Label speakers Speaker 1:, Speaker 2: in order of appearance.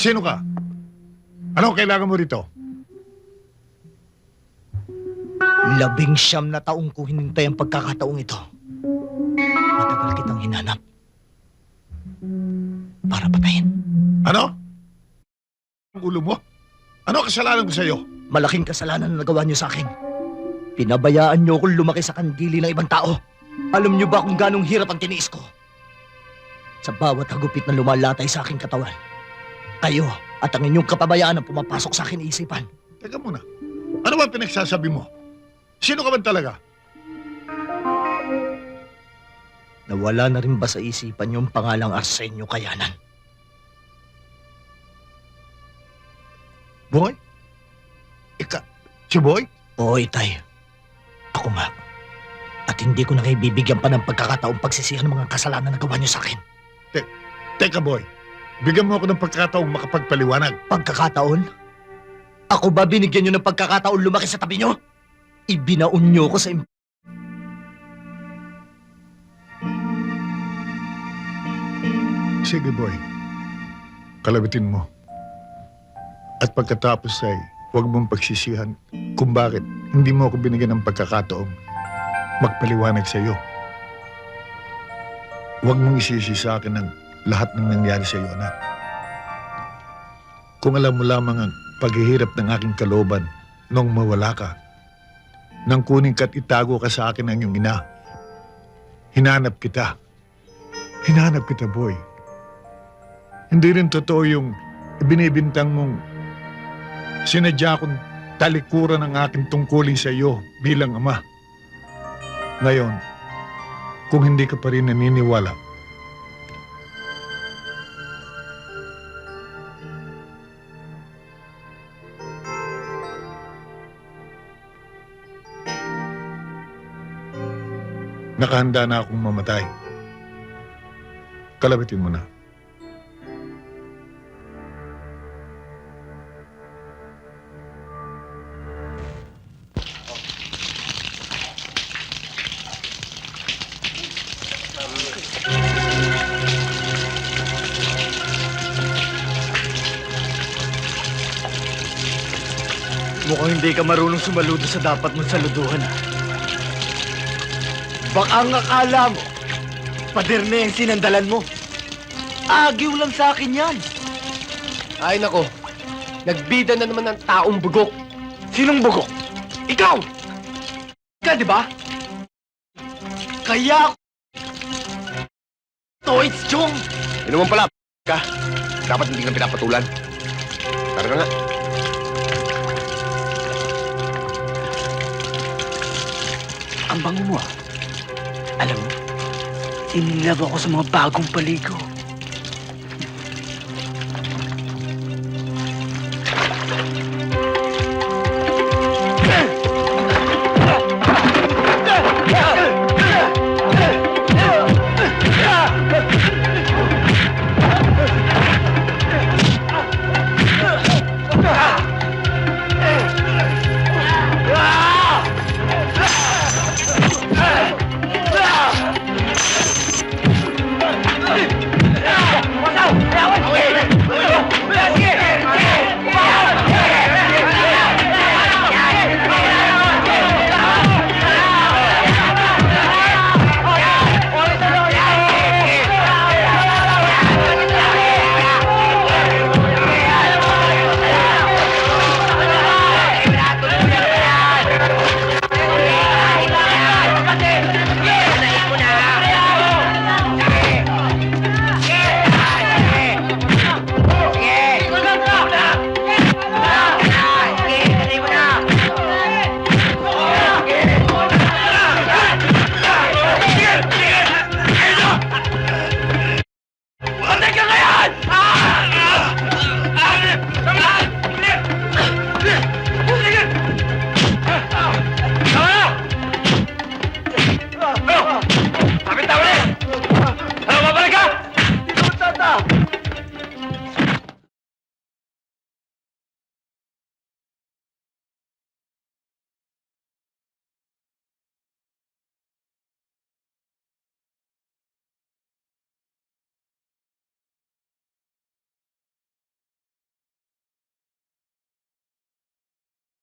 Speaker 1: Sino ka? Ano kailangan mo rito?
Speaker 2: 19 na taong ko hinintay ang pagkakataong ito. Matagal kitang hinanap. Para patayin.
Speaker 1: Ano? Ang ulo mo? Ano kasalanan ko sa'yo?
Speaker 2: Malaking kasalanan na nagawa niyo sa akin. Pinabayaan niyo akong lumaki sa kandili ng ibang tao. Alam niyo ba kung ganong hirap ang tiniis ko? Sa bawat hagupit na lumalatay sa aking katawan, kayo at ang inyong kapabayaan ang pumapasok sa akin isipan.
Speaker 1: Teka muna. Ano ba pinagsasabi mo? Sino ka ba talaga?
Speaker 2: Nawala na rin ba sa isipan yung pangalang Arsenio Kayanan?
Speaker 1: Boy? Si Boy?
Speaker 2: Oo, Itay. Ako nga. At hindi ko na kayo bibigyan pa ng pagkakataong pagsisihan ng mga kasalanan na gawa niyo sa akin.
Speaker 1: Teka, Boy. Bigyan mo ako ng pagkakataong makapagpaliwanag.
Speaker 2: Pagkakataon? Ako ba binigyan niyo ng pagkakataon lumaki sa tabi niyo? Ibinaon niyo ko sa
Speaker 1: Sige, Boy. Kalabitin mo. At pagkatapos ay huwag mong pagsisihan kung bakit hindi mo ako binigyan ng pagkakataong magpaliwanag sa iyo. Huwag mong isisi sa akin ang lahat ng nangyari sa iyo, anak. Kung alam mo lamang ang paghihirap ng aking kalooban nung mawala ka, nang kunin ka't itago ka sa akin ng iyong ina, hinanap kita. Hinanap kita, Boy. Hindi rin totoo yung ibinibintang mong sinadya kong talikuran ang aking tungkulin sa iyo bilang ama. Ngayon, kung hindi ka pa rin naniniwala, nakahanda na akong mamatay. Kalabitin mo na.
Speaker 2: Mukhang hindi ka marunong sumaludo sa dapat mong saluduhan, ha? Baka ang akala mo, pader na yung sinandalan mo. Agiw lang sa akin yan.
Speaker 3: Ay nako, nagbida na naman ng taong bugok.
Speaker 2: Sinong bugok? Ikaw! Ka, di ba? Kaya... Toits Chong!
Speaker 3: Yun naman pala, ka. Dapat hindi ka pinapatulan. Tara na nga.
Speaker 2: Ang bango mo, ah. Alam mo, in love ako sa mga bagong paligo.